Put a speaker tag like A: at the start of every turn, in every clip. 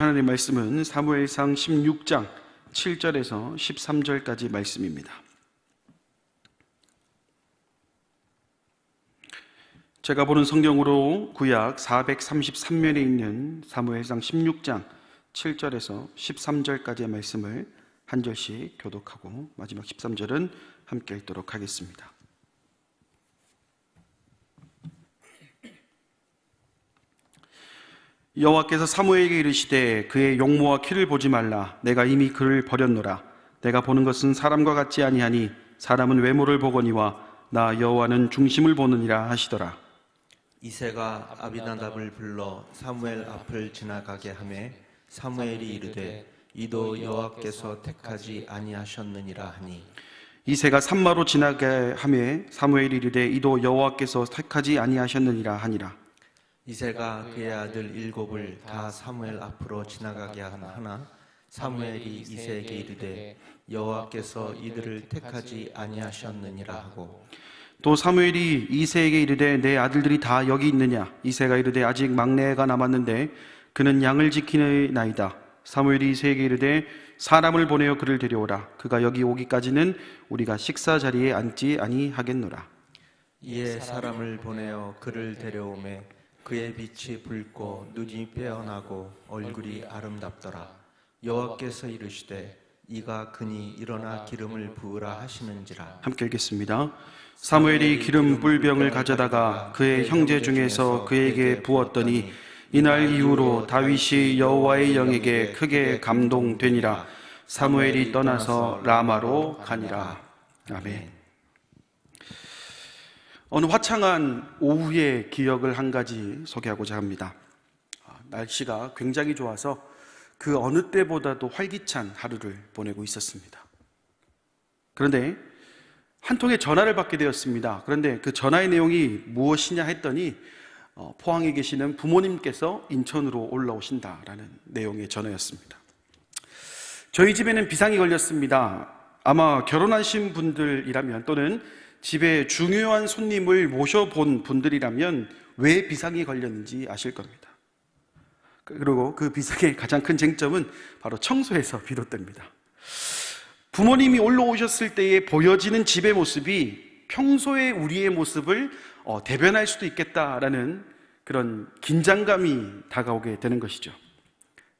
A: 하나님의 말씀은 사무엘상 16장 7절에서 13절까지 말씀입니다. 제가 보는 성경으로 구약 433면에 있는 사무엘상 16장 7절에서 13절까지의 말씀을 한 절씩 교독하고 마지막 13절은 함께 읽도록 하겠습니다. 여호와께서 사무엘에게 이르시되 그의 용모와 키를 보지 말라. 내가 이미 그를 버렸노라. 내가 보는 것은 사람과 같지 아니하니 사람은 외모를 보거니와 나 여호와는 중심을 보느니라 하시더라.
B: 이새가 아비나답을 불러 사무엘 앞을 지나가게 하매 사무엘이 이르되 이도 여호와께서 택하지 아니하셨느니라 하니,
A: 이새가 산마로 지나게 하매 사무엘이 이르되 이도 여호와께서 택하지 아니하셨느니라 하니라.
B: 이새가 그의 아들 일곱을 다 사무엘 앞으로 지나가게 하나 사무엘이 이새에게 이르되 여호와께서 이들을 택하지 아니하셨느니라 하고,
A: 또 사무엘이 이새에게 이르되 내 아들들이 다 여기 있느냐? 이새가 이르되 아직 막내가 남았는데 그는 양을 지키나이다. 사무엘이 이새에게 이르되 사람을 보내어 그를 데려오라. 그가 여기 오기까지는 우리가 식사 자리에 앉지 아니하겠노라.
B: 이에 사람을 보내어 그를 데려오매 그의 빛이 붉고 눈이 빼어나고 얼굴이 아름답더라. 여호와께서 이르시되 이가 그니 일어나 기름을 부으라 하시는지라.
A: 함께 읽겠습니다. 사무엘이 기름 뿔병을 가져다가 그의 형제 중에서 그에게 부었더니 이날 이후로 다윗이 여호와의 영에게 크게 감동되니라. 사무엘이 떠나서 라마로 가니라. 아멘. 어느 화창한 오후의 기억을 한 가지 소개하고자 합니다. 날씨가 굉장히 좋아서 그 어느 때보다도 활기찬 하루를 보내고 있었습니다. 그런데 한 통의 전화를 받게 되었습니다. 그런데 그 전화의 내용이 무엇이냐 했더니 포항에 계시는 부모님께서 인천으로 올라오신다라는 내용의 전화였습니다. 저희 집에는 비상이 걸렸습니다. 아마 결혼하신 분들이라면 또는 집에 중요한 손님을 모셔본 분들이라면 왜 비상이 걸렸는지 아실 겁니다. 그리고 그 비상의 가장 큰 쟁점은 바로 청소에서 비롯됩니다. 부모님이 올라오셨을 때에 보여지는 집의 모습이 평소에 우리의 모습을 대변할 수도 있겠다라는 그런 긴장감이 다가오게 되는 것이죠.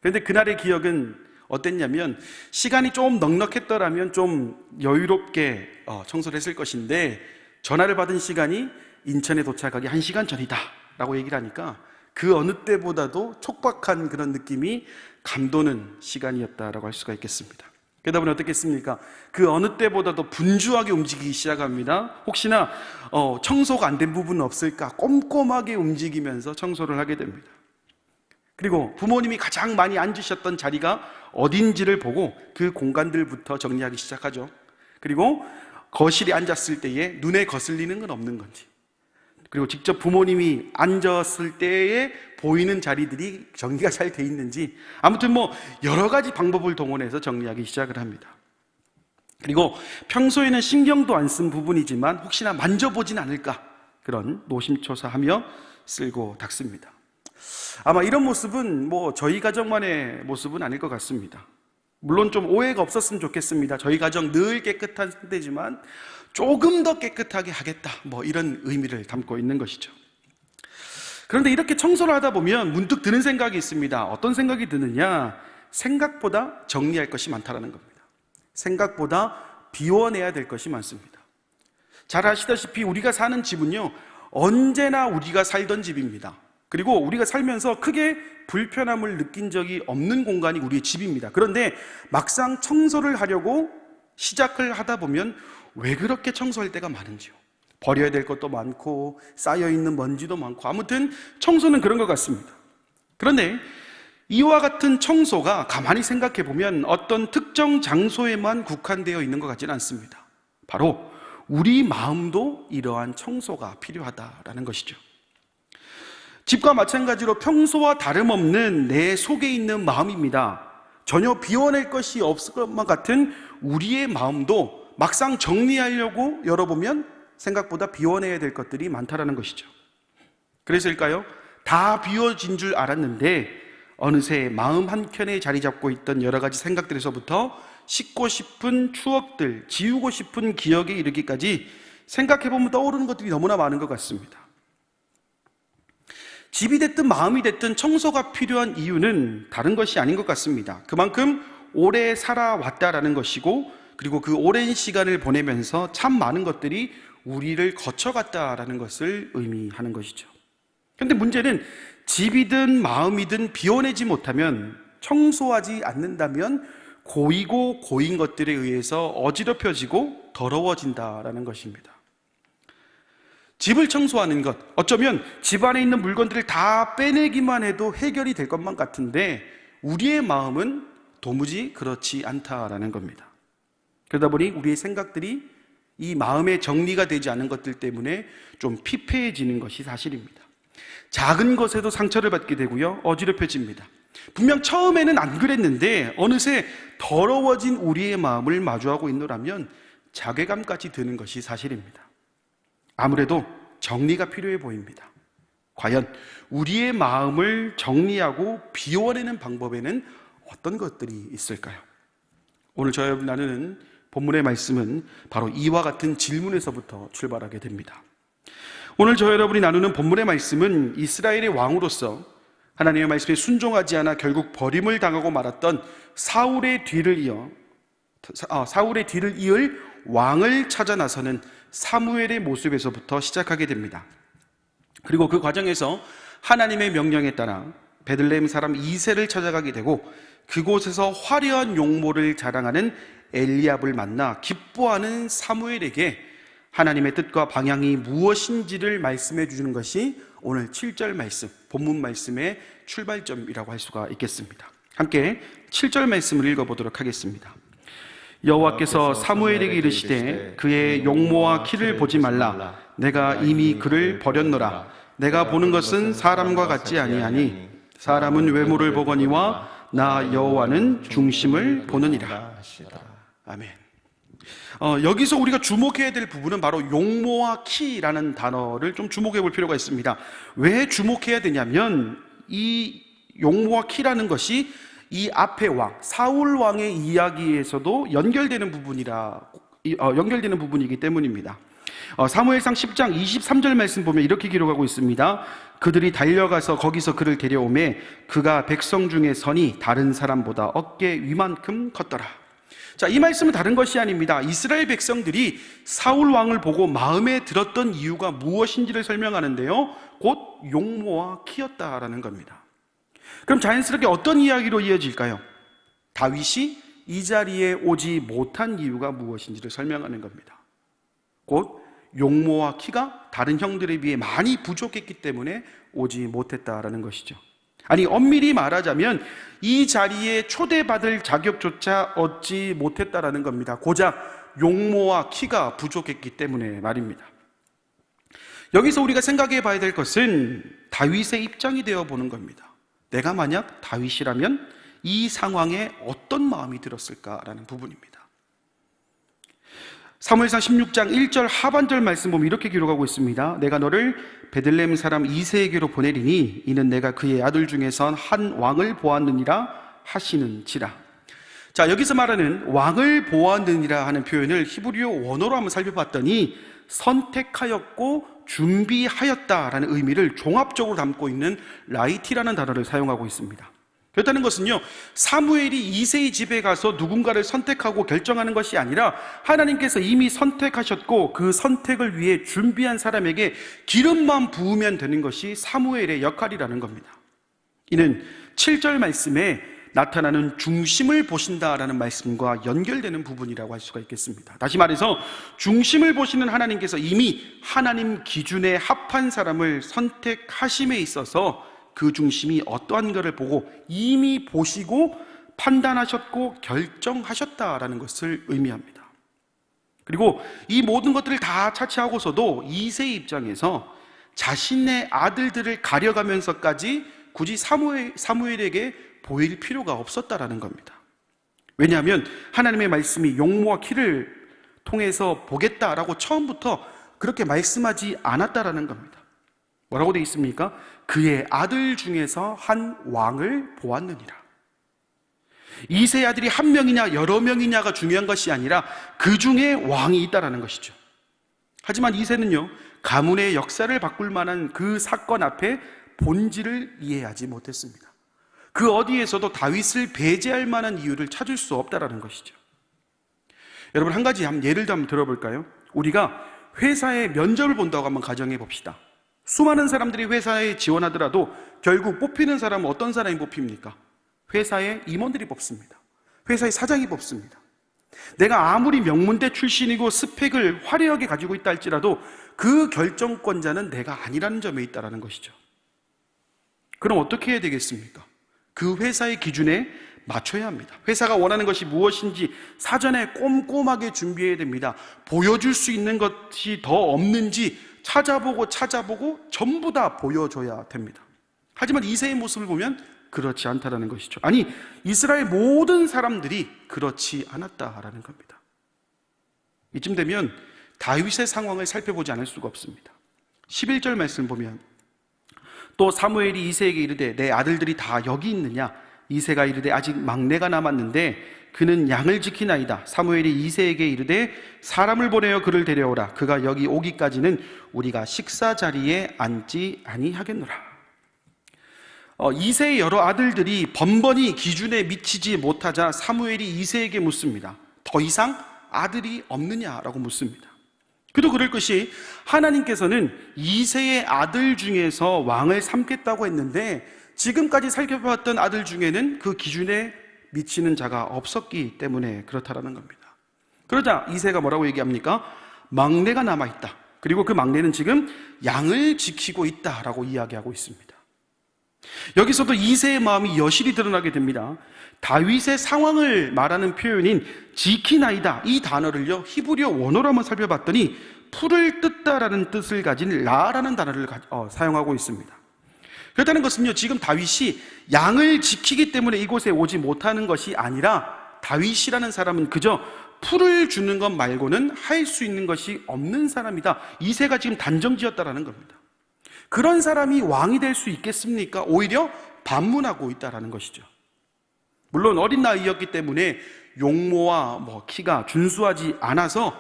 A: 그런데 그날의 기억은 어땠냐면 시간이 좀 넉넉했더라면 좀 여유롭게 청소를 했을 것인데 전화를 받은 시간이 인천에 도착하기 1시간 전이다 라고 얘기를 하니까 그 어느 때보다도 촉박한 그런 느낌이 감도는 시간이었다라고 할 수가 있겠습니다. 그러다 보니 어떻겠습니까? 그 어느 때보다도 분주하게 움직이기 시작합니다. 혹시나 청소가 안 된 부분은 없을까 꼼꼼하게 움직이면서 청소를 하게 됩니다. 그리고 부모님이 가장 많이 앉으셨던 자리가 어딘지를 보고 그 공간들부터 정리하기 시작하죠. 그리고 거실에 앉았을 때에 눈에 거슬리는 건 없는 건지, 그리고 직접 부모님이 앉았을 때에 보이는 자리들이 정리가 잘 돼 있는지, 아무튼 여러 가지 방법을 동원해서 정리하기 시작을 합니다. 그리고 평소에는 신경도 안 쓴 부분이지만 혹시나 만져보진 않을까 그런 노심초사하며 쓸고 닦습니다. 아마 이런 모습은 저희 가정만의 모습은 아닐 것 같습니다. 물론 좀 오해가 없었으면 좋겠습니다. 저희 가정 늘 깨끗한 상태지만 조금 더 깨끗하게 하겠다, 이런 의미를 담고 있는 것이죠. 그런데 이렇게 청소를 하다 보면 문득 드는 생각이 있습니다. 어떤 생각이 드느냐? 생각보다 정리할 것이 많다는 겁니다. 생각보다 비워내야 될 것이 많습니다. 잘 아시다시피 우리가 사는 집은요, 언제나 우리가 살던 집입니다. 그리고 우리가 살면서 크게 불편함을 느낀 적이 없는 공간이 우리의 집입니다. 그런데 막상 청소를 하려고 시작을 하다 보면 왜 그렇게 청소할 때가 많은지요. 버려야 될 것도 많고 쌓여있는 먼지도 많고, 아무튼 청소는 그런 것 같습니다. 그런데 이와 같은 청소가 가만히 생각해 보면 어떤 특정 장소에만 국한되어 있는 것 같지는 않습니다. 바로 우리 마음도 이러한 청소가 필요하다라는 것이죠. 집과 마찬가지로 평소와 다름없는 내 속에 있는 마음입니다. 전혀 비워낼 것이 없을 것만 같은 우리의 마음도 막상 정리하려고 열어보면 생각보다 비워내야 될 것들이 많다라는 것이죠. 그래서일까요? 다 비워진 줄 알았는데 어느새 마음 한켠에 자리 잡고 있던 여러 가지 생각들에서부터 씻고 싶은 추억들, 지우고 싶은 기억에 이르기까지 생각해보면 떠오르는 것들이 너무나 많은 것 같습니다. 집이 됐든 마음이 됐든 청소가 필요한 이유는 다른 것이 아닌 것 같습니다. 그만큼 오래 살아왔다라는 것이고, 그리고 그 오랜 시간을 보내면서 참 많은 것들이 우리를 거쳐갔다라는 것을 의미하는 것이죠. 그런데 문제는 집이든 마음이든 비워내지 못하면, 청소하지 않는다면 고이고 고인 것들에 의해서 어지럽혀지고 더러워진다라는 것입니다. 집을 청소하는 것, 어쩌면 집 안에 있는 물건들을 다 빼내기만 해도 해결이 될 것만 같은데 우리의 마음은 도무지 그렇지 않다라는 겁니다. 그러다 보니 우리의 생각들이 이 마음의 정리가 되지 않은 것들 때문에 좀 피폐해지는 것이 사실입니다. 작은 것에도 상처를 받게 되고요, 어지럽혀집니다. 분명 처음에는 안 그랬는데 어느새 더러워진 우리의 마음을 마주하고 있노라면 자괴감까지 드는 것이 사실입니다. 아무래도 정리가 필요해 보입니다. 과연 우리의 마음을 정리하고 비워내는 방법에는 어떤 것들이 있을까요? 오늘 저와 여러분 나누는 본문의 말씀은 바로 이와 같은 질문에서부터 출발하게 됩니다. 오늘 저와 여러분이 나누는 본문의 말씀은 이스라엘의 왕으로서 하나님의 말씀에 순종하지 않아 결국 버림을 당하고 말았던 사울의 뒤를 이을 왕을 찾아 나서는 사무엘의 모습에서부터 시작하게 됩니다. 그리고 그 과정에서 하나님의 명령에 따라 베들레헴 사람 이새를 찾아가게 되고, 그곳에서 화려한 용모를 자랑하는 엘리압을 만나 기뻐하는 사무엘에게 하나님의 뜻과 방향이 무엇인지를 말씀해 주는 것이 오늘 7절 말씀, 본문 말씀의 출발점이라고 할 수가 있겠습니다. 함께 7절 말씀을 읽어보도록 하겠습니다. 여호와께서 사무엘에게 이르시되 그의 용모와 키를 보지 말라. 내가 이미 그를 버렸노라. 내가 보는 것은 사람과 같지 아니하니 사람은 외모를 보거니와 나 여호와는 중심을 보느니라. 아멘. 여기서 우리가 주목해야 될 부분은 바로 용모와 키라는 단어를 좀 주목해 볼 필요가 있습니다. 왜 주목해야 되냐면 이 용모와 키라는 것이 이 앞의 왕, 사울 왕의 이야기에서도 연결되는 부분이기 때문입니다. 사무엘상 10장 23절 말씀 보면 이렇게 기록하고 있습니다. 그들이 달려가서 거기서 그를 데려오매 그가 백성 중에 선이 다른 사람보다 어깨 위만큼 컸더라. 자, 이 말씀은 다른 것이 아닙니다. 이스라엘 백성들이 사울 왕을 보고 마음에 들었던 이유가 무엇인지를 설명하는데요, 곧 용모와 키였다라는 겁니다. 그럼 자연스럽게 어떤 이야기로 이어질까요? 다윗이 이 자리에 오지 못한 이유가 무엇인지를 설명하는 겁니다. 곧 용모와 키가 다른 형들에 비해 많이 부족했기 때문에 오지 못했다라는 것이죠. 아니, 엄밀히 말하자면 이 자리에 초대받을 자격조차 얻지 못했다라는 겁니다. 고작 용모와 키가 부족했기 때문에 말입니다. 여기서 우리가 생각해 봐야 될 것은 다윗의 입장이 되어 보는 겁니다. 내가 만약 다윗이라면 이 상황에 어떤 마음이 들었을까라는 부분입니다. 사무엘상 16장 1절 하반절 말씀 보면 이렇게 기록하고 있습니다. 내가 너를 베들레헴 사람 이새에게로 보내리니 이는 내가 그의 아들 중에선 한 왕을 보았느니라 하시는지라. 자, 여기서 말하는 왕을 보았느니라 하는 표현을 히브리어 원어로 한번 살펴봤더니 선택하였고 준비하였다라는 의미를 종합적으로 담고 있는 라이티라는 단어를 사용하고 있습니다. 그렇다는 것은요, 사무엘이 이새의 집에 가서 누군가를 선택하고 결정하는 것이 아니라 하나님께서 이미 선택하셨고 그 선택을 위해 준비한 사람에게 기름만 부으면 되는 것이 사무엘의 역할이라는 겁니다. 이는 7절 말씀에 나타나는 중심을 보신다라는 말씀과 연결되는 부분이라고 할 수가 있겠습니다. 다시 말해서 중심을 보시는 하나님께서 이미 하나님 기준에 합한 사람을 선택하심에 있어서 그 중심이 어떠한 것을 보고 이미 보시고 판단하셨고 결정하셨다라는 것을 의미합니다. 그리고 이 모든 것들을 다 차치하고서도 이새의 입장에서 자신의 아들들을 가려가면서까지 굳이 사무엘에게 보일 필요가 없었다라는 겁니다. 왜냐하면 하나님의 말씀이 용모와 키를 통해서 보겠다라고 처음부터 그렇게 말씀하지 않았다라는 겁니다. 뭐라고 되어 있습니까? 그의 아들 중에서 한 왕을 보았느니라. 이세의 아들이 한 명이냐 여러 명이냐가 중요한 것이 아니라 그 중에 왕이 있다라는 것이죠. 하지만 이세는요, 가문의 역사를 바꿀 만한 그 사건 앞에 본질을 이해하지 못했습니다. 그 어디에서도 다윗을 배제할 만한 이유를 찾을 수 없다라는 것이죠. 여러분, 한 가지 예를 한번 들어볼까요? 우리가 회사에 면접을 본다고 한번 가정해 봅시다. 수많은 사람들이 회사에 지원하더라도 결국 뽑히는 사람은 어떤 사람이 뽑힙니까? 회사의 임원들이 뽑습니다. 회사의 사장이 뽑습니다. 내가 아무리 명문대 출신이고 스펙을 화려하게 가지고 있다 할지라도 그 결정권자는 내가 아니라는 점에 있다는 것이죠. 그럼 어떻게 해야 되겠습니까? 그 회사의 기준에 맞춰야 합니다. 회사가 원하는 것이 무엇인지 사전에 꼼꼼하게 준비해야 됩니다. 보여줄 수 있는 것이 더 없는지 찾아보고 전부 다 보여줘야 됩니다. 하지만 이새의 모습을 보면 그렇지 않다라는 것이죠. 아니, 이스라엘 모든 사람들이 그렇지 않았다라는 겁니다. 이쯤 되면 다윗의 상황을 살펴보지 않을 수가 없습니다. 11절 말씀 보면, 또 사무엘이 이새에게 이르되 내 아들들이 다 여기 있느냐? 이새가 이르되 아직 막내가 남았는데 그는 양을 지키나이다. 사무엘이 이새에게 이르되 사람을 보내어 그를 데려오라. 그가 여기 오기까지는 우리가 식사 자리에 앉지 아니하겠노라. 이새의 여러 아들들이 번번이 기준에 미치지 못하자 사무엘이 이새에게 묻습니다. 더 이상 아들이 없느냐라고 묻습니다. 그도 그럴 것이, 하나님께서는 이새의 아들 중에서 왕을 삼겠다고 했는데 지금까지 살펴봤던 아들 중에는 그 기준에 미치는 자가 없었기 때문에 그렇다라는 겁니다. 그러자 이새가 뭐라고 얘기합니까? 막내가 남아있다. 그리고 그 막내는 지금 양을 지키고 있다라고 이야기하고 있습니다. 여기서도 이새의 마음이 여실히 드러나게 됩니다. 다윗의 상황을 말하는 표현인 지키나이다, 이 단어를요, 히브리어 원어로 한번 살펴봤더니 풀을 뜯다라는 뜻을 가진 라라는 단어를 사용하고 있습니다. 그렇다는 것은요, 지금 다윗이 양을 지키기 때문에 이곳에 오지 못하는 것이 아니라 다윗이라는 사람은 그저 풀을 주는 것 말고는 할 수 있는 것이 없는 사람이다. 이새가 지금 단정지었다라는 겁니다. 그런 사람이 왕이 될 수 있겠습니까? 오히려 반문하고 있다라는 것이죠. 물론 어린 나이였기 때문에 용모와 키가 준수하지 않아서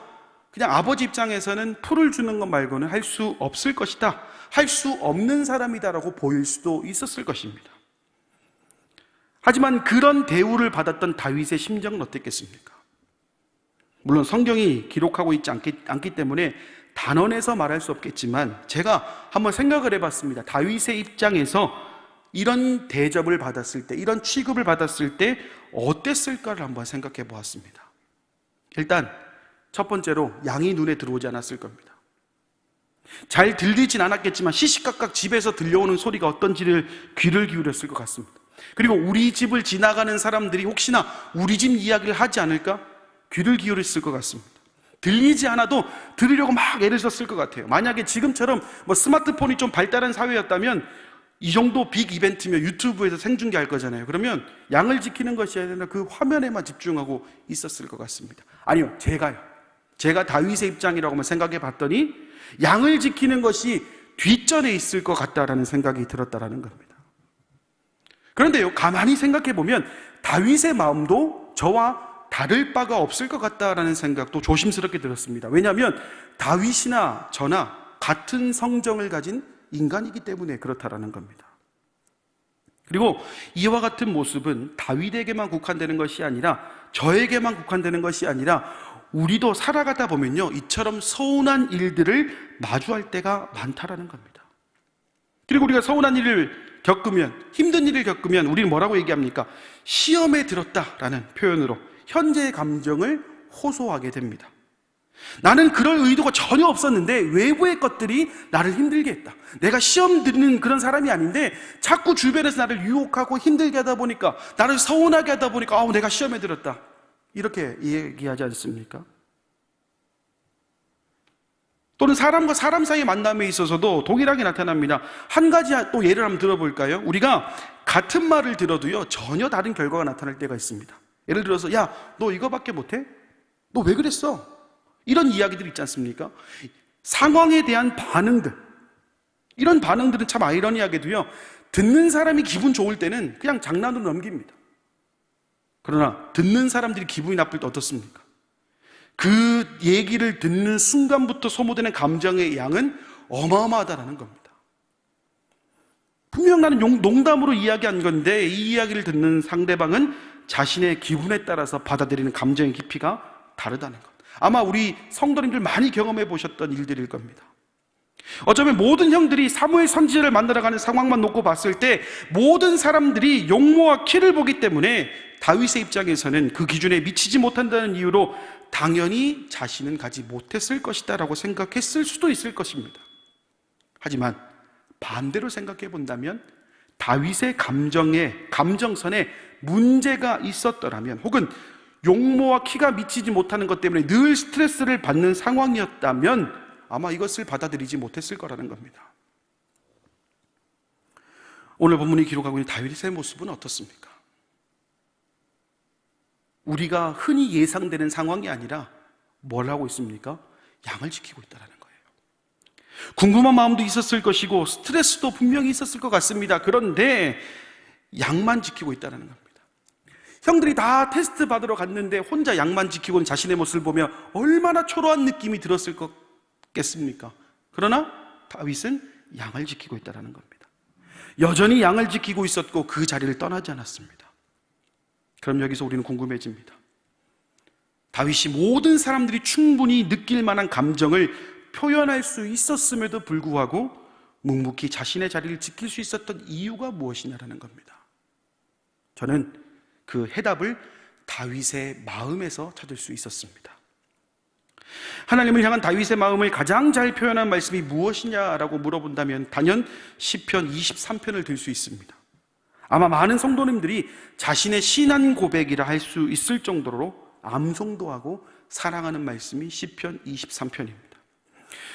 A: 그냥 아버지 입장에서는 풀을 주는 것 말고는 할 수 없을 것이다, 할 수 없는 사람이다라고 보일 수도 있었을 것입니다. 하지만 그런 대우를 받았던 다윗의 심정은 어땠겠습니까? 물론 성경이 기록하고 있지 않기 때문에 단언해서 말할 수 없겠지만 제가 한번 생각을 해봤습니다. 다윗의 입장에서 이런 대접을 받았을 때, 이런 취급을 받았을 때 어땠을까를 한번 생각해 보았습니다. 일단 첫 번째로 양이 눈에 들어오지 않았을 겁니다. 잘 들리진 않았겠지만 시시각각 집에서 들려오는 소리가 어떤지를 귀를 기울였을 것 같습니다. 그리고 우리 집을 지나가는 사람들이 혹시나 우리 집 이야기를 하지 않을까 귀를 기울였을 것 같습니다. 들리지 않아도 들으려고 막 애를 썼을 것 같아요. 만약에 지금처럼 스마트폰이 좀 발달한 사회였다면 이 정도 빅 이벤트면 유튜브에서 생중계할 거잖아요. 그러면 양을 지키는 것이 아니라 그 화면에만 집중하고 있었을 것 같습니다. 아니요, 제가 다윗의 입장이라고 생각해 봤더니 양을 지키는 것이 뒷전에 있을 것 같다라는 생각이 들었다라는 겁니다. 그런데요, 가만히 생각해 보면 다윗의 마음도 저와 다를 바가 없을 것 같다라는 생각도 조심스럽게 들었습니다. 왜냐하면 다윗이나 저나 같은 성정을 가진 인간이기 때문에 그렇다라는 겁니다. 그리고 이와 같은 모습은 다윗에게만 국한되는 것이 아니라 저에게만 국한되는 것이 아니라 우리도 살아가다 보면요, 이처럼 서운한 일들을 마주할 때가 많다라는 겁니다. 그리고 우리가 서운한 일을 겪으면, 힘든 일을 겪으면 우리는 뭐라고 얘기합니까? 시험에 들었다라는 표현으로 현재의 감정을 호소하게 됩니다. 나는 그럴 의도가 전혀 없었는데 외부의 것들이 나를 힘들게 했다. 내가 시험 드리는 그런 사람이 아닌데 자꾸 주변에서 나를 유혹하고 힘들게 하다 보니까, 나를 서운하게 하다 보니까 내가 시험에 들었다, 이렇게 얘기하지 않습니까? 또는 사람과 사람 사이의 만남에 있어서도 동일하게 나타납니다. 한 가지 또 예를 한번 들어볼까요? 우리가 같은 말을 들어도요, 전혀 다른 결과가 나타날 때가 있습니다. 예를 들어서, 야, 너 이거밖에 못해? 너 왜 그랬어? 이런 이야기들 있지 않습니까? 상황에 대한 반응들, 이런 반응들은 참 아이러니하게도요, 듣는 사람이 기분 좋을 때는 그냥 장난으로 넘깁니다. 그러나 듣는 사람들이 기분이 나쁠 때 어떻습니까? 그 얘기를 듣는 순간부터 소모되는 감정의 양은 어마어마하다는 겁니다. 분명 나는 농담으로 이야기한 건데 이 이야기를 듣는 상대방은 자신의 기분에 따라서 받아들이는 감정의 깊이가 다르다는 것. 아마 우리 성도님들 많이 경험해 보셨던 일들일 겁니다. 어쩌면 모든 형들이 사무엘 선지자를 만나러 가는 상황만 놓고 봤을 때 모든 사람들이 용모와 키를 보기 때문에 다윗의 입장에서는 그 기준에 미치지 못한다는 이유로 당연히 자신은 가지 못했을 것이다 라고 생각했을 수도 있을 것입니다. 하지만 반대로 생각해 본다면 다윗의 감정선에 문제가 있었더라면, 혹은 용모와 키가 미치지 못하는 것 때문에 늘 스트레스를 받는 상황이었다면 아마 이것을 받아들이지 못했을 거라는 겁니다. 오늘 본문이 기록하고 있는 다윗의 모습은 어떻습니까? 우리가 흔히 예상되는 상황이 아니라 뭘 하고 있습니까? 양을 지키고 있다는 거예요. 궁금한 마음도 있었을 것이고 스트레스도 분명히 있었을 것 같습니다. 그런데 양만 지키고 있다는 겁니다. 형들이 다 테스트 받으러 갔는데 혼자 양만 지키고 자신의 모습을 보며 얼마나 초라한 느낌이 들었을 것겠습니까? 그러나 다윗은 양을 지키고 있다는 겁니다. 여전히 양을 지키고 있었고 그 자리를 떠나지 않았습니다. 그럼 여기서 우리는 궁금해집니다. 다윗이 모든 사람들이 충분히 느낄 만한 감정을 표현할 수 있었음에도 불구하고 묵묵히 자신의 자리를 지킬 수 있었던 이유가 무엇이냐라는 겁니다. 저는 그 해답을 다윗의 마음에서 찾을 수 있었습니다. 하나님을 향한 다윗의 마음을 가장 잘 표현한 말씀이 무엇이냐라고 물어본다면 단연 시편 23편을 들 수 있습니다. 아마 많은 성도님들이 자신의 신앙 고백이라 할 수 있을 정도로 암송도 하고 사랑하는 말씀이 시편 23편입니다.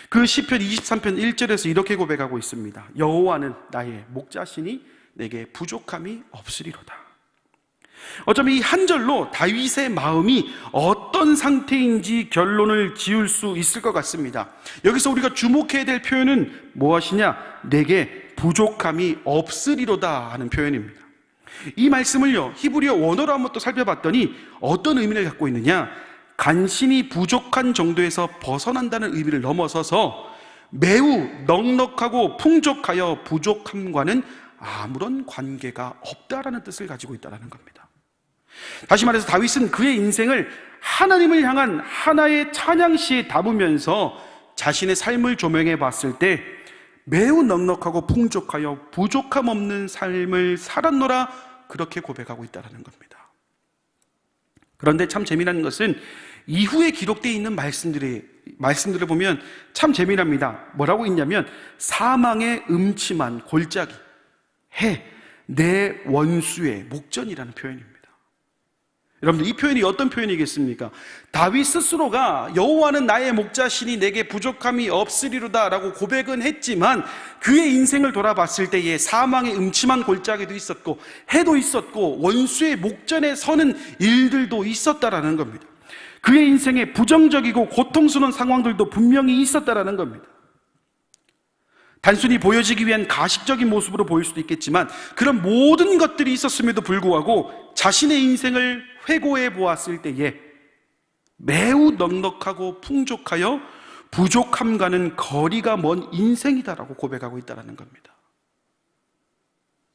A: 그 시편 23편 1절에서 이렇게 고백하고 있습니다. 여호와는 나의 목자시니 내게 부족함이 없으리로다. 어쩌면 이 한 절로 다윗의 마음이 어떤 상태인지 결론을 지을 수 있을 것 같습니다. 여기서 우리가 주목해야 될 표현은 무엇이냐? 내게 부족함이 없으리로다 하는 표현입니다. 이 말씀을요, 히브리어 원어로 한번 또 살펴봤더니 어떤 의미를 갖고 있느냐? 간신히 부족한 정도에서 벗어난다는 의미를 넘어서서 매우 넉넉하고 풍족하여 부족함과는 아무런 관계가 없다라는 뜻을 가지고 있다는 겁니다. 다시 말해서 다윗은 그의 인생을 하나님을 향한 하나의 찬양시에 담으면서 자신의 삶을 조명해 봤을 때 매우 넉넉하고 풍족하여 부족함 없는 삶을 살았노라, 그렇게 고백하고 있다는 겁니다. 그런데 참 재미난 것은 이후에 기록되어 있는 말씀들을 보면 참 재미납니다. 뭐라고 있냐면 사망의 음침한 골짜기, 해, 내 원수의 목전이라는 표현입니다. 여러분들, 이 표현이 어떤 표현이겠습니까? 다윗 스스로가 여호와는 나의 목자시니 내게 부족함이 없으리로다 라고 고백은 했지만 그의 인생을 돌아봤을 때에 사망의 음침한 골짜기도 있었고 해도 있었고 원수의 목전에 서는 일들도 있었다라는 겁니다. 그의 인생에 부정적이고 고통스러운 상황들도 분명히 있었다라는 겁니다. 단순히 보여지기 위한 가식적인 모습으로 보일 수도 있겠지만 그런 모든 것들이 있었음에도 불구하고 자신의 인생을 회고해 보았을 때에 매우 넉넉하고 풍족하여 부족함과는 거리가 먼 인생이다라고 고백하고 있다는 겁니다.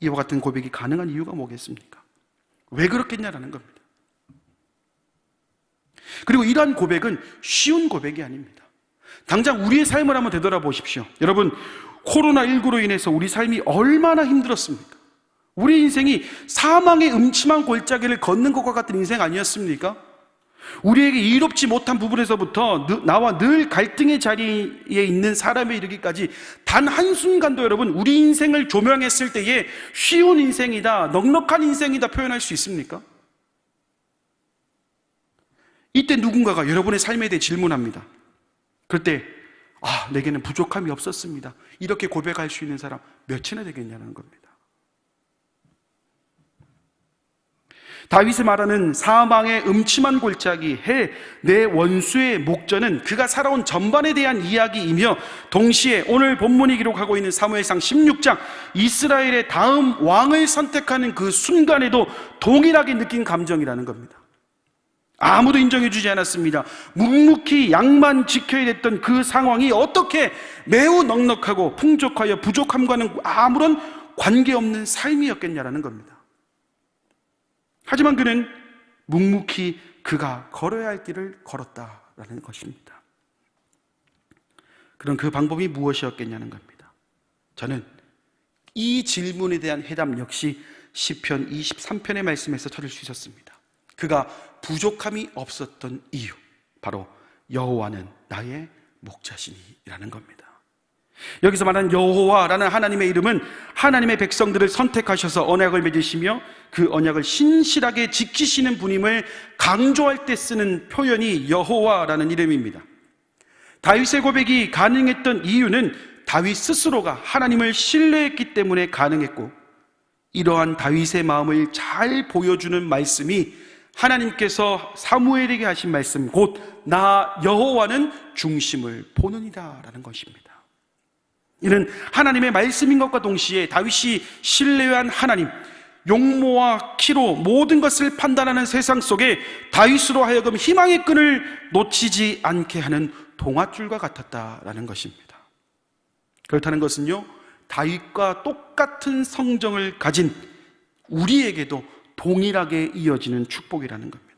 A: 이와 같은 고백이 가능한 이유가 뭐겠습니까? 왜 그렇겠냐라는 겁니다. 그리고 이러한 고백은 쉬운 고백이 아닙니다. 당장 우리의 삶을 한번 되돌아보십시오. 여러분, 코로나19로 인해서 우리 삶이 얼마나 힘들었습니까? 우리 인생이 사망의 음침한 골짜기를 걷는 것과 같은 인생 아니었습니까? 우리에게 이롭지 못한 부분에서부터 나와 늘 갈등의 자리에 있는 사람에 이르기까지 단 한순간도 여러분 우리 인생을 조명했을 때에 쉬운 인생이다, 넉넉한 인생이다 표현할 수 있습니까? 이때 누군가가 여러분의 삶에 대해 질문합니다. 그럴 때 내게는 부족함이 없었습니다, 이렇게 고백할 수 있는 사람 몇이나 되겠냐는 겁니다. 다윗이 말하는 사망의 음침한 골짜기, 내 원수의 목전은 그가 살아온 전반에 대한 이야기이며, 동시에 오늘 본문이 기록하고 있는 사무엘상 16장 이스라엘의 다음 왕을 선택하는 그 순간에도 동일하게 느낀 감정이라는 겁니다. 아무도 인정해 주지 않았습니다. 묵묵히 양만 지켜야 됐던 그 상황이 어떻게 매우 넉넉하고 풍족하여 부족함과는 아무런 관계없는 삶이었겠냐라는 겁니다. 하지만 그는 묵묵히 그가 걸어야 할 길을 걸었다라는 것입니다. 그럼 그 방법이 무엇이었겠냐는 겁니다. 저는 이 질문에 대한 해답 역시 시편 23편의 말씀에서 찾을 수 있었습니다. 그가 부족함이 없었던 이유, 바로 여호와는 나의 목자시니라는 겁니다. 여기서 말하는 여호와라는 하나님의 이름은 하나님의 백성들을 선택하셔서 언약을 맺으시며 그 언약을 신실하게 지키시는 분임을 강조할 때 쓰는 표현이 여호와라는 이름입니다. 다윗의 고백이 가능했던 이유는 다윗 스스로가 하나님을 신뢰했기 때문에 가능했고, 이러한 다윗의 마음을 잘 보여주는 말씀이 하나님께서 사무엘에게 하신 말씀, 곧 나 여호와는 중심을 보느니라 라는 것입니다. 이는 하나님의 말씀인 것과 동시에 다윗이 신뢰한 하나님, 용모와 키로 모든 것을 판단하는 세상 속에 다윗으로 하여금 희망의 끈을 놓치지 않게 하는 동아줄과 같았다라는 것입니다. 그렇다는 것은요, 다윗과 똑같은 성정을 가진 우리에게도 동일하게 이어지는 축복이라는 겁니다.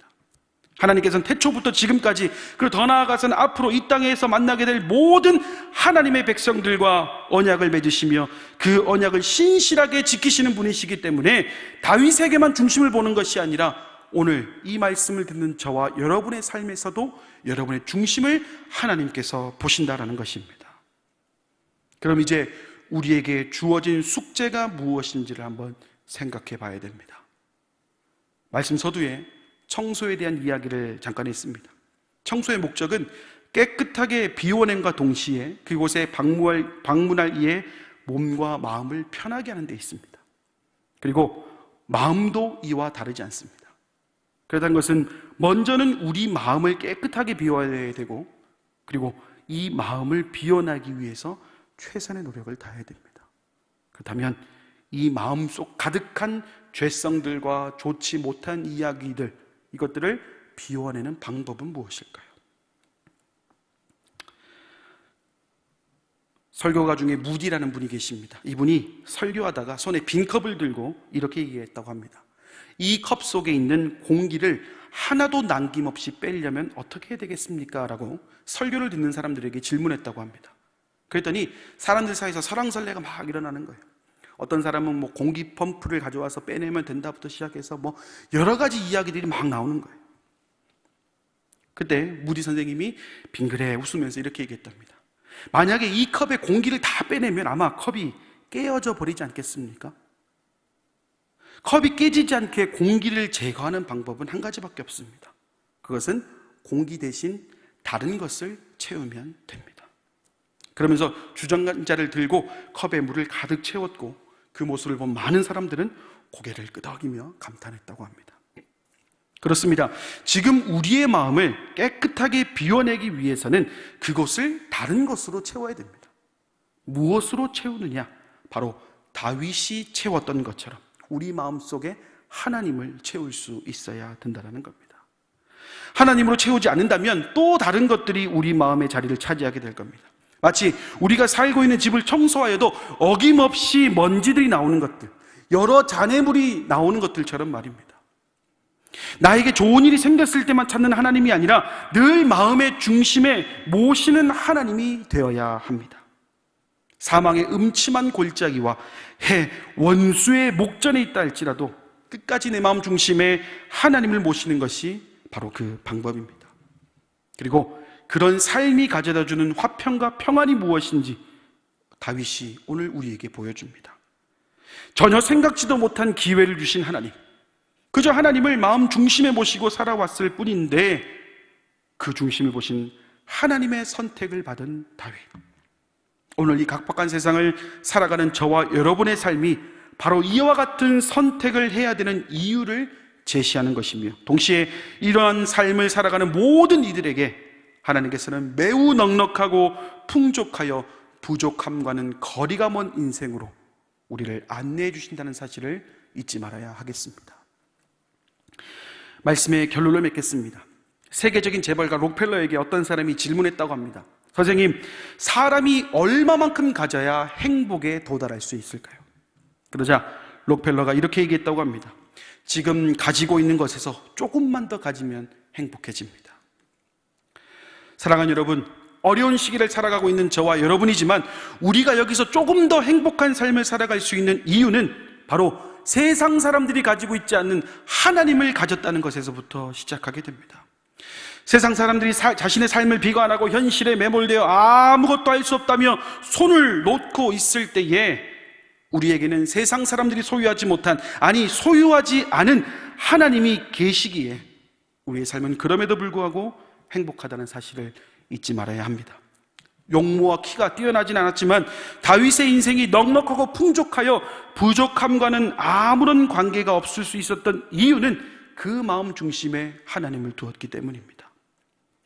A: 하나님께서는 태초부터 지금까지, 그리고 더 나아가서는 앞으로 이 땅에서 만나게 될 모든 하나님의 백성들과 언약을 맺으시며 그 언약을 신실하게 지키시는 분이시기 때문에 다윗에게만 중심을 보는 것이 아니라 오늘 이 말씀을 듣는 저와 여러분의 삶에서도 여러분의 중심을 하나님께서 보신다라는 것입니다. 그럼 이제 우리에게 주어진 숙제가 무엇인지를 한번 생각해 봐야 됩니다. 말씀 서두에 청소에 대한 이야기를 잠깐 했습니다. 청소의 목적은 깨끗하게 비워냄과 동시에 그곳에 방문할 이의 몸과 마음을 편하게 하는 데 있습니다. 그리고 마음도 이와 다르지 않습니다. 그렇다는 것은 먼저는 우리 마음을 깨끗하게 비워야 되고, 그리고 이 마음을 비워내기 위해서 최선의 노력을 다해야 됩니다. 그렇다면 이 마음속 가득한 죄성들과 좋지 못한 이야기들, 이것들을 비워내는 방법은 무엇일까요? 설교가 중에 무디라는 분이 계십니다. 이분이 설교하다가 손에 빈 컵을 들고 이렇게 얘기했다고 합니다. 이 컵 속에 있는 공기를 하나도 남김없이 빼려면 어떻게 해야 되겠습니까? 라고 설교를 듣는 사람들에게 질문했다고 합니다. 그랬더니 사람들 사이에서 설왕설래가 막 일어나는 거예요. 어떤 사람은 공기 펌프를 가져와서 빼내면 된다부터 시작해서 여러 가지 이야기들이 막 나오는 거예요. 그때 무디 선생님이 빙그레 웃으면서 이렇게 얘기했답니다. 만약에 이 컵에 공기를 다 빼내면 아마 컵이 깨어져 버리지 않겠습니까? 컵이 깨지지 않게 공기를 제거하는 방법은 한 가지밖에 없습니다. 그것은 공기 대신 다른 것을 채우면 됩니다. 그러면서 주전자를 들고 컵에 물을 가득 채웠고, 그 모습을 본 많은 사람들은 고개를 끄덕이며 감탄했다고 합니다. 그렇습니다. 지금 우리의 마음을 깨끗하게 비워내기 위해서는 그것을 다른 것으로 채워야 됩니다. 무엇으로 채우느냐? 바로 다윗이 채웠던 것처럼 우리 마음속에 하나님을 채울 수 있어야 된다는 겁니다. 하나님으로 채우지 않는다면 또 다른 것들이 우리 마음의 자리를 차지하게 될 겁니다. 마치 우리가 살고 있는 집을 청소하여도 어김없이 먼지들이 나오는 것들, 여러 잔해물이 나오는 것들처럼 말입니다. 나에게 좋은 일이 생겼을 때만 찾는 하나님이 아니라 늘 마음의 중심에 모시는 하나님이 되어야 합니다. 사망의 음침한 골짜기와 원수의 목전에 있다 할지라도 끝까지 내 마음 중심에 하나님을 모시는 것이 바로 그 방법입니다. 그리고 그런 삶이 가져다주는 화평과 평안이 무엇인지 다윗이 오늘 우리에게 보여줍니다. 전혀 생각지도 못한 기회를 주신 하나님, 그저 하나님을 마음 중심에 모시고 살아왔을 뿐인데 그 중심을 보신 하나님의 선택을 받은 다윗, 오늘 이 각박한 세상을 살아가는 저와 여러분의 삶이 바로 이와 같은 선택을 해야 되는 이유를 제시하는 것이며, 동시에 이러한 삶을 살아가는 모든 이들에게 하나님께서는 매우 넉넉하고 풍족하여 부족함과는 거리가 먼 인생으로 우리를 안내해 주신다는 사실을 잊지 말아야 하겠습니다. 말씀의 결론을 맺겠습니다. 세계적인 재벌가 록펠러에게 어떤 사람이 질문했다고 합니다. 선생님, 사람이 얼마만큼 가져야 행복에 도달할 수 있을까요? 그러자 록펠러가 이렇게 얘기했다고 합니다. 지금 가지고 있는 것에서 조금만 더 가지면 행복해집니다. 사랑하는 여러분, 어려운 시기를 살아가고 있는 저와 여러분이지만 우리가 여기서 조금 더 행복한 삶을 살아갈 수 있는 이유는 바로 세상 사람들이 가지고 있지 않는 하나님을 가졌다는 것에서부터 시작하게 됩니다. 세상 사람들이 자신의 삶을 비관하고 현실에 매몰되어 아무것도 할 수 없다며 손을 놓고 있을 때에 우리에게는 세상 사람들이 소유하지 못한, 아니 소유하지 않은 하나님이 계시기에 우리의 삶은 그럼에도 불구하고 행복하다는 사실을 잊지 말아야 합니다. 용모와 키가 뛰어나진 않았지만 다윗의 인생이 넉넉하고 풍족하여 부족함과는 아무런 관계가 없을 수 있었던 이유는 그 마음 중심에 하나님을 두었기 때문입니다.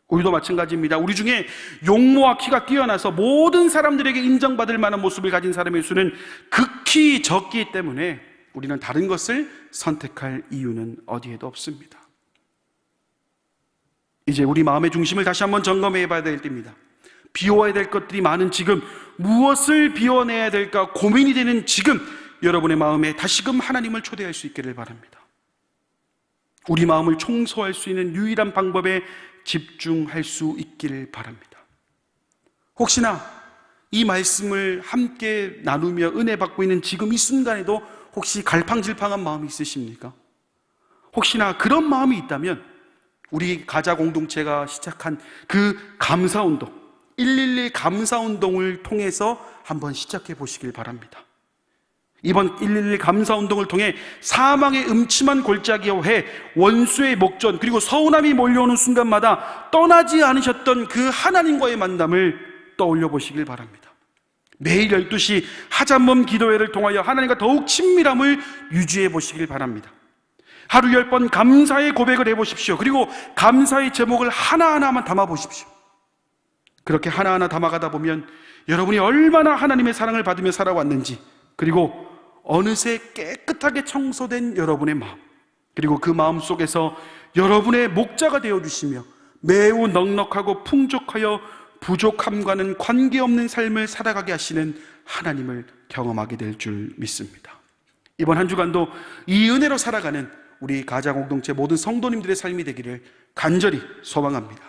A: 우리도 마찬가지입니다. 우리 중에 용모와 키가 뛰어나서 모든 사람들에게 인정받을 만한 모습을 가진 사람의 수는 극히 적기 때문에 우리는 다른 것을 선택할 이유는 어디에도 없습니다. 이제 우리 마음의 중심을 다시 한번 점검해 봐야 될 때입니다. 비워야 될 것들이 많은 지금, 무엇을 비워내야 될까 고민이 되는 지금, 여러분의 마음에 다시금 하나님을 초대할 수 있기를 바랍니다. 우리 마음을 청소할 수 있는 유일한 방법에 집중할 수 있기를 바랍니다. 혹시나 이 말씀을 함께 나누며 은혜 받고 있는 지금 이 순간에도 혹시 갈팡질팡한 마음이 있으십니까? 혹시나 그런 마음이 있다면 우리 가자 공동체가 시작한 그 감사운동, 111 감사운동을 통해서 한번 시작해 보시길 바랍니다. 이번 111 감사운동을 통해 사망의 음침한 골짜기에 원수의 목전 그리고 서운함이 몰려오는 순간마다 떠나지 않으셨던 그 하나님과의 만남을 떠올려 보시길 바랍니다. 매일 12시 하잣몸 기도회를 통하여 하나님과 더욱 친밀함을 유지해 보시길 바랍니다. 하루 10번 감사의 고백을 해보십시오. 그리고 감사의 제목을 하나하나만 담아보십시오. 그렇게 하나하나 담아가다 보면 여러분이 얼마나 하나님의 사랑을 받으며 살아왔는지, 그리고 어느새 깨끗하게 청소된 여러분의 마음, 그리고 그 마음 속에서 여러분의 목자가 되어주시며 매우 넉넉하고 풍족하여 부족함과는 관계없는 삶을 살아가게 하시는 하나님을 경험하게 될 줄 믿습니다. 이번 한 주간도 이 은혜로 살아가는 우리 가자 공동체 모든 성도님들의 삶이 되기를 간절히 소망합니다.